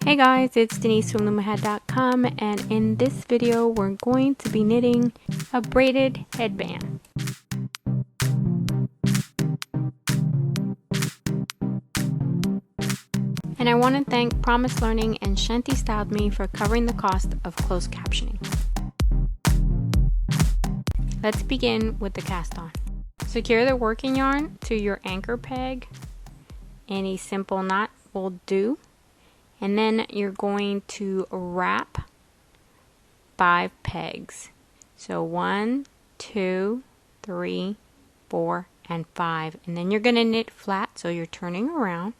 Hey guys, it's Denise from LoomHead.com, and in this video we're going to be knitting a braided headband. And I want to thank Promise Learning and Shanti Styled Me for covering the cost of closed captioning. Let's begin with the cast on. Secure the working yarn to your anchor peg. Any simple knot will do. And then you're going to wrap 5 pegs. So 1, 2, 3, 4, and 5. And then you're going to knit flat, so you're turning around.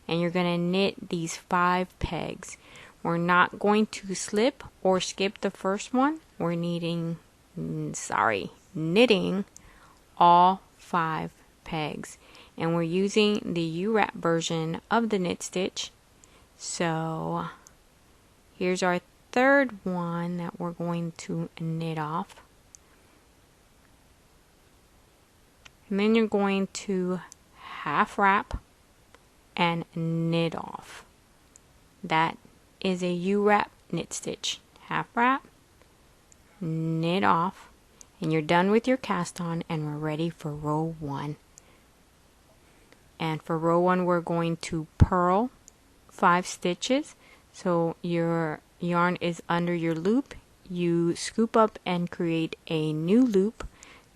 And you're going to knit these 5 pegs. We're not going to slip or skip the first one. We're knitting all 5 pegs. And we're using the U-wrap version of the knit stitch. So here's our third one that we're going to knit off. And then you're going to half wrap and knit off. That is a U-wrap knit stitch. Half wrap, knit off, and you're done with your cast on, and we're ready for row 1. And for row 1 we're going to purl 5 stitches. So your yarn is under your loop. You scoop up and create a new loop.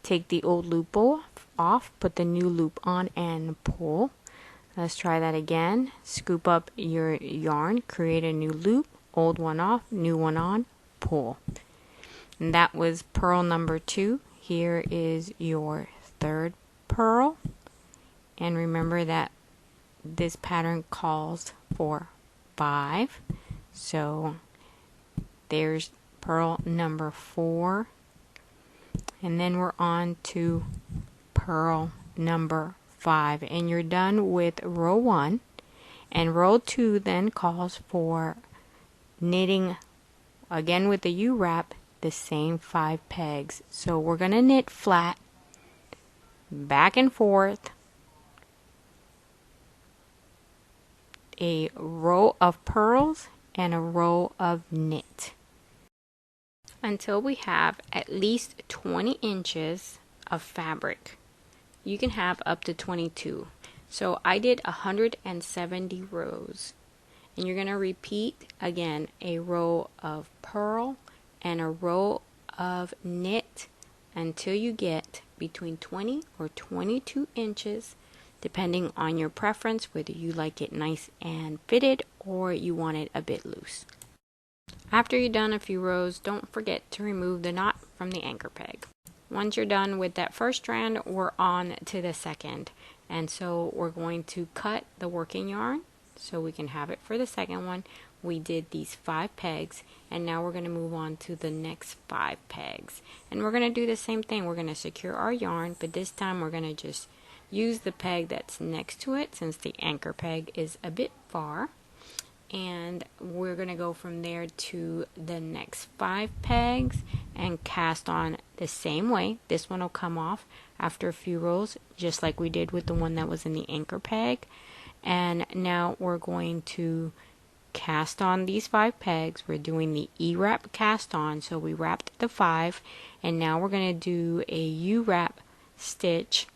Take the old loop off, put the new loop on, and pull. Let's try that again. Scoop up your yarn, create a new loop, old one off, new one on, pull. And that was purl number 2. Here is your third purl. And remember that this pattern calls for 5. So there's purl number 4. And then we're on to purl number 5. And you're done with row 1. And row 2 then calls for knitting again with the U-wrap the same 5 pegs. So we're going to knit flat, back and forth, a row of purls and a row of knit until we have at least 20 inches of fabric. You can have up to 22. So I did 170 rows, and you're going to repeat again a row of purl and a row of knit until you get between 20 or 22 inches, depending on your preference, whether you like it nice and fitted or you want it a bit loose. After you've done a few rows, don't forget to remove the knot from the anchor peg. Once you're done with that first strand, we're on to the second. And so we're going to cut the working yarn so we can have it for the second one. We did these 5 pegs, and now we're going to move on to the next 5 pegs. And we're going to do the same thing. We're going to secure our yarn, but this time we're going to just use the peg that's next to it, since the anchor peg is a bit far. And we're going to go from there to the next 5 pegs and cast on the same way. This one will come off after a few rows, just like we did with the one that was in the anchor peg. And now we're going to cast on these 5 pegs. We're doing the E-wrap cast on, so we wrapped the 5, and now we're going to do a U-wrap stitch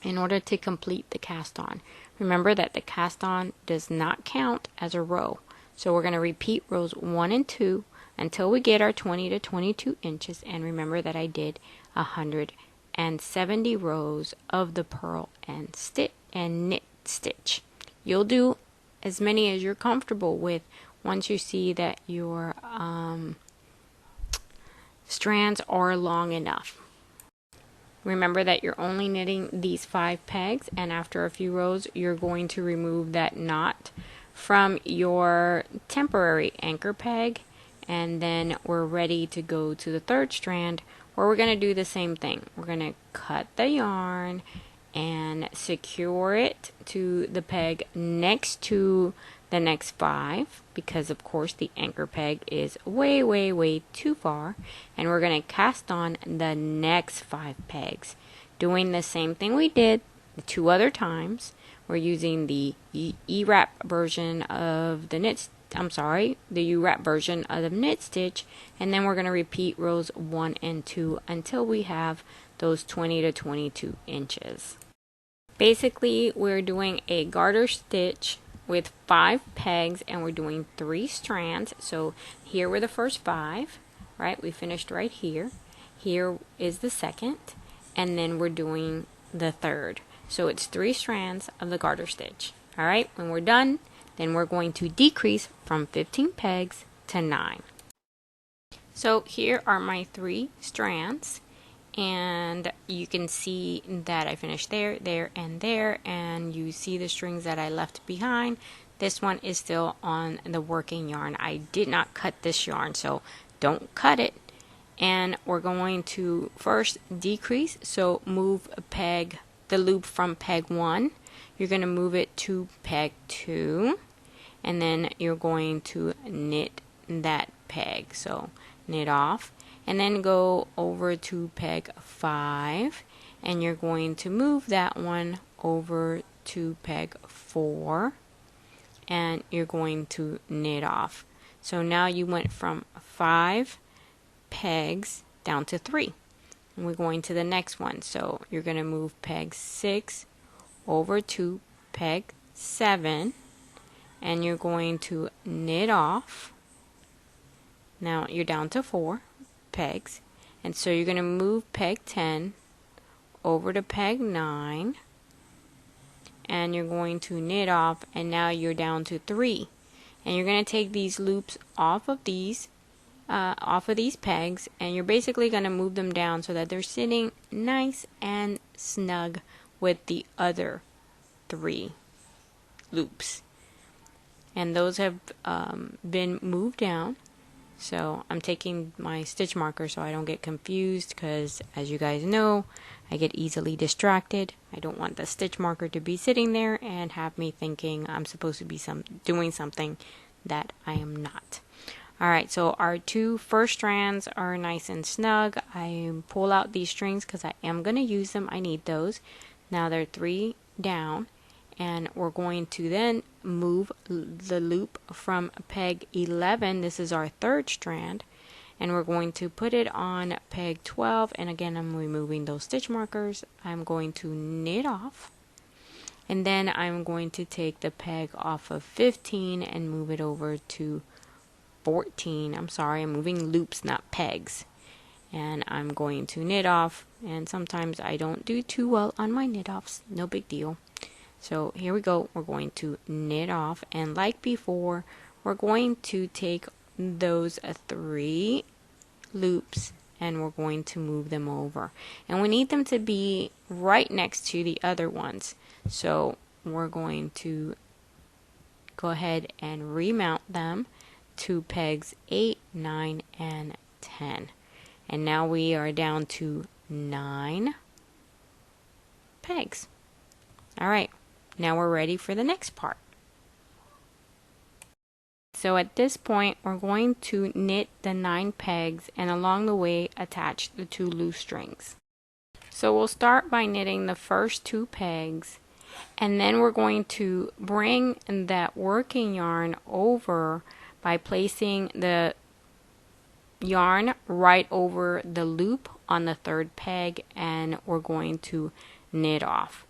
in order to complete the cast on. Remember that the cast on does not count as a row. So we're going to repeat rows 1 and 2 until we get our 20 to 22 inches. And remember that I did 170 rows of the purl and knit stitch. You'll do as many as you're comfortable with once you see that your strands are long enough. Remember that you're only knitting these 5 pegs, and after a few rows you're going to remove that knot from your temporary anchor peg, and then we're ready to go to the third strand, where we're going to do the same thing. We're going to cut the yarn and secure it to the peg next to the next 5, because of course the anchor peg is way too far, and we're going to cast on the next 5 pegs, doing the same thing we did the 2 other times. we're using the E-wrap version of the the U-wrap version of the knit stitch, and then we're going to repeat rows 1 and 2 until we have those 20 to 22 inches. Basically, we're doing a garter stitch with 5 pegs, and we're doing 3 strands. So here were the first 5, right? We finished right here. Here is the second, and then we're doing the third. So it's 3 strands of the garter stitch. All right, when we're done, then we're going to decrease from 15 pegs to 9. So here are my 3 strands, and you can see that I finished there, there, and there, and you see the strings that I left behind. This one is still on the working yarn. I did not cut this yarn, so don't cut it. And we're going to first decrease, so move the loop from peg 1. You're going to move it to peg 2, and then you're going to knit that peg. So knit off, and then go over to peg 5, and you're going to move that one over to peg 4, and you're going to knit off. So now you went from 5 pegs down to 3, and we're going to the next one. So you're going to move peg 6 over to peg 7, and you're going to knit off. Now you're down to 4 pegs, and so you're going to move peg 10 over to peg 9, and you're going to knit off, and now you're down to 3, and you're going to take these loops off of these pegs, and you're basically going to move them down so that they're sitting nice and snug with the other 3 loops, and those have been moved down. So I'm taking my stitch marker so I don't get confused, because as you guys know, I get easily distracted. I don't want the stitch marker to be sitting there and have me thinking I'm supposed to be doing something that I am not. Alright, so our 2 first strands are nice and snug. I pull out these strings because I am going to use them. I need those. Now they're 3 down, and we're going to then move the loop from peg 11. This is our 3rd strand, and we're going to put it on peg 12, and again I'm removing those stitch markers. I'm going to knit off, and then I'm going to take the peg off of 15 and move it over to 14. I'm sorry, I'm moving loops, not pegs. And I'm going to knit off, and sometimes I don't do too well on my knit offs, no big deal. So here we go, we're going to knit off, and like before, we're going to take those 3 loops and we're going to move them over, and we need them to be right next to the other ones. So we're going to go ahead and remount them to pegs 8, 9, and 10. And now we are down to 9 pegs. Alright, now we're ready for the next part. So at this point, we're going to knit the 9 pegs, and along the way attach the 2 loose strings. So we'll start by knitting the first 2 pegs, and then we're going to bring that working yarn over by placing the yarn right over the loop on the 3rd peg, and we're going to knit off.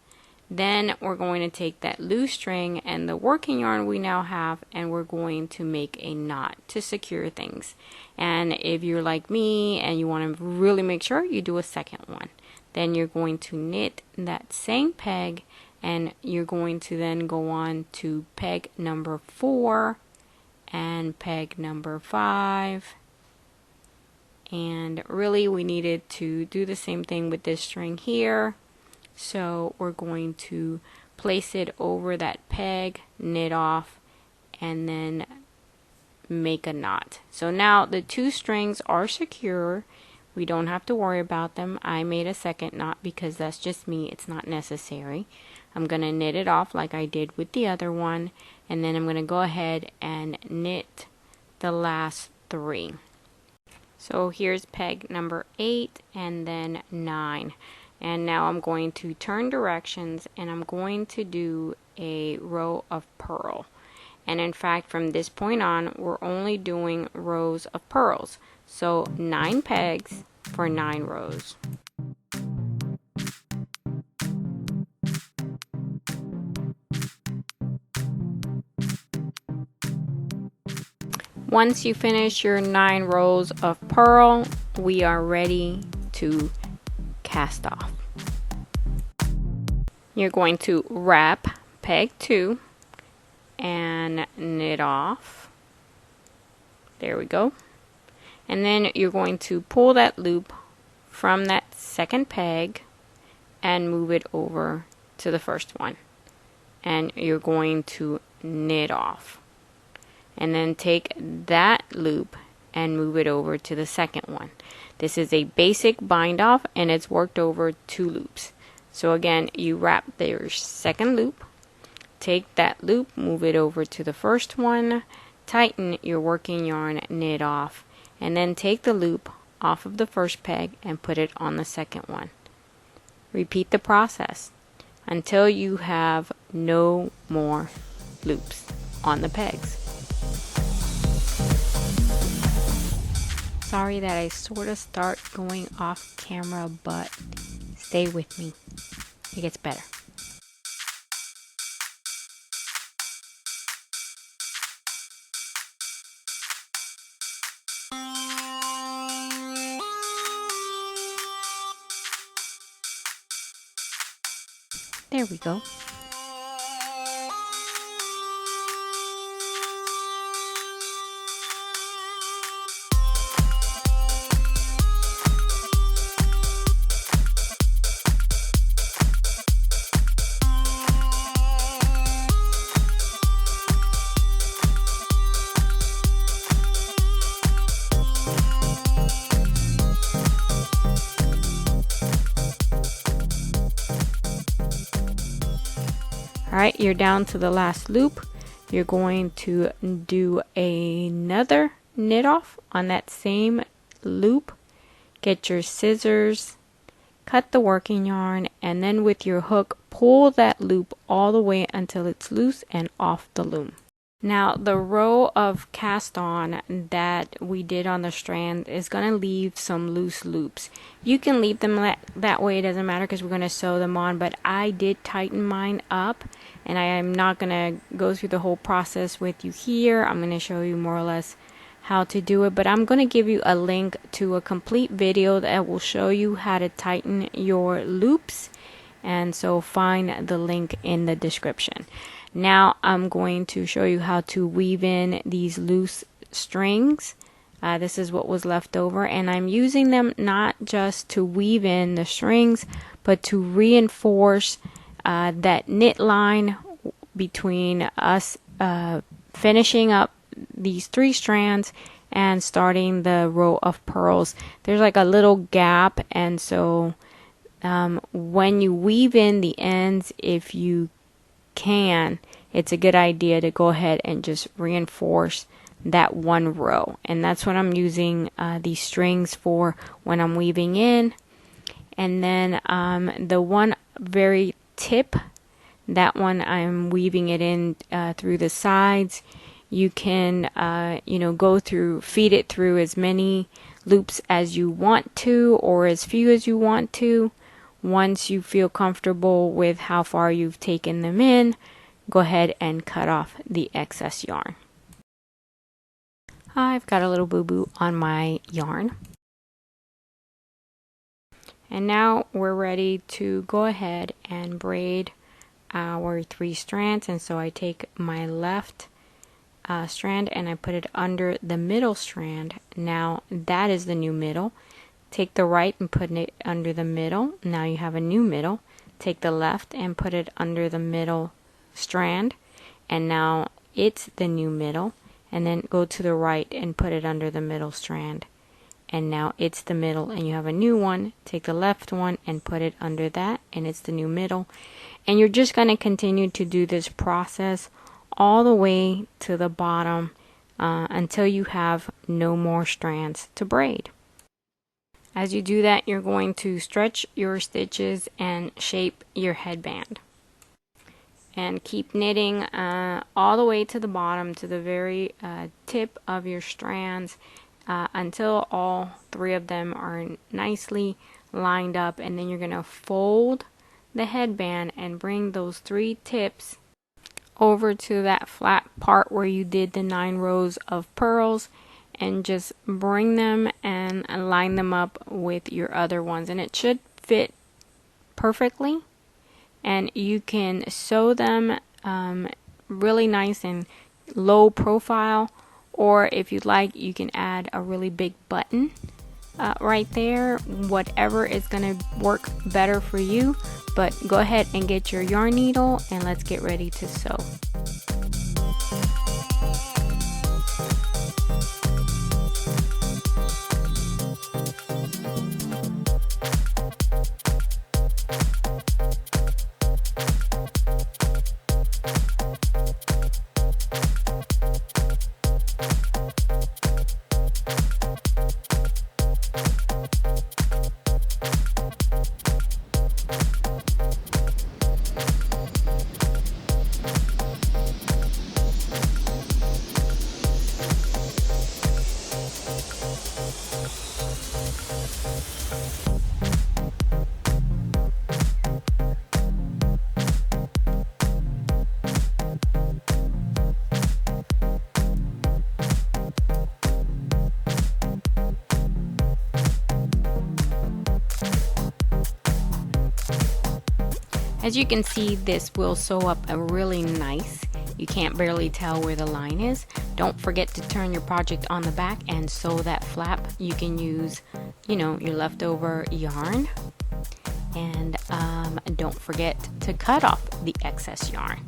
Then we're going to take that loose string and the working yarn we now have, and we're going to make a knot to secure things. And if you're like me and you want to really make sure, you do a second one. Then you're going to knit that same peg, and you're going to then go on to peg number 4 and peg number 5. And really we needed to do the same thing with this string here. So we're going to place it over that peg, knit off, and then make a knot. So now the 2 strings are secure. We don't have to worry about them. I made a second knot because that's just me. It's not necessary. I'm going to knit it off like I did with the other one, and then I'm going to go ahead and knit the last 3. So here's peg number 8 and then 9. And now I'm going to turn directions, and I'm going to do a row of purl. And in fact, from this point on, we're only doing rows of purls. So 9 pegs for 9 rows. Once you finish your 9 rows of purl, we are ready to cast off. You're going to wrap peg 2 and knit off. There we go. And then you're going to pull that loop from that second peg and move it over to the first one. And you're going to knit off. And then take that loop and move it over to the second one. This is a basic bind off, and it's worked over 2 loops. So again, you wrap your second loop, take that loop, move it over to the first one, tighten your working yarn, knit off, and then take the loop off of the first peg and put it on the second one. Repeat the process until you have no more loops on the pegs. Sorry that I sort of start going off camera, but stay with me. It gets better. There we go. Alright, you're down to the last loop. You're going to do another knit off on that same loop. Get your scissors, cut the working yarn, and then with your hook, pull that loop all the way until it's loose and off the loom. Now, the row of cast on that we did on the strand is going to leave some loose loops. You can leave them that way, it doesn't matter because we're going to sew them on, but I did tighten mine up, and I am not going to go through the whole process with you here. I'm going to show you more or less how to do it, but I'm going to give you a link to a complete video that will show you how to tighten your loops, and so find the link in the description. Now I'm going to show you how to weave in these loose strings. This is what was left over, and I'm using them not just to weave in the strings, but to reinforce that knit line between us finishing up these 3 strands and starting the row of purls. There's like a little gap, and so when you weave in the ends, if you can, it's a good idea to go ahead and just reinforce that one row, and that's what I'm using these strings for when I'm weaving in. And then the one very tip, that one I'm weaving it in through the sides. You can go through, feed it through as many loops as you want to, or as few as you want to. Once you feel comfortable with how far you've taken them in, go ahead and cut off the excess yarn. I've got a little boo-boo on my yarn. And now we're ready to go ahead and braid our 3 strands. And so I take my left strand and I put it under the middle strand. Now that is the new middle. Take the right and put it under the middle. Now you have a new middle. Take the left and put it under the middle strand, and now it's the new middle. And then go to the right and put it under the middle strand, and now it's the middle, and you have a new one. Take the left one and put it under that, and it's the new middle. And you're just going to continue to do this process all the way to the bottom until you have no more strands to braid. As you do that, you're going to stretch your stitches and shape your headband. And keep knitting all the way to the bottom, to the very tip of your strands, until all 3 of them are nicely lined up. And then you're going to fold the headband and bring those 3 tips over to that flat part where you did the 9 rows of purls, and just bring them and line them up with your other ones, and it should fit perfectly. And you can sew them really nice and low profile, or if you'd like, you can add a really big button right there. Whatever is going to work better for you, but go ahead and get your yarn needle and let's get ready to sew. As you can see, this will sew up a really nice. You can't barely tell where the line is. Don't forget to turn your project on the back and sew that flap. You can use, your leftover yarn. And don't forget to cut off the excess yarn.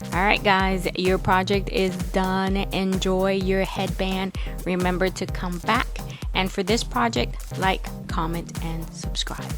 Alright guys, your project is done. Enjoy your headband. Remember to come back. And for this project, like, comment, and subscribe.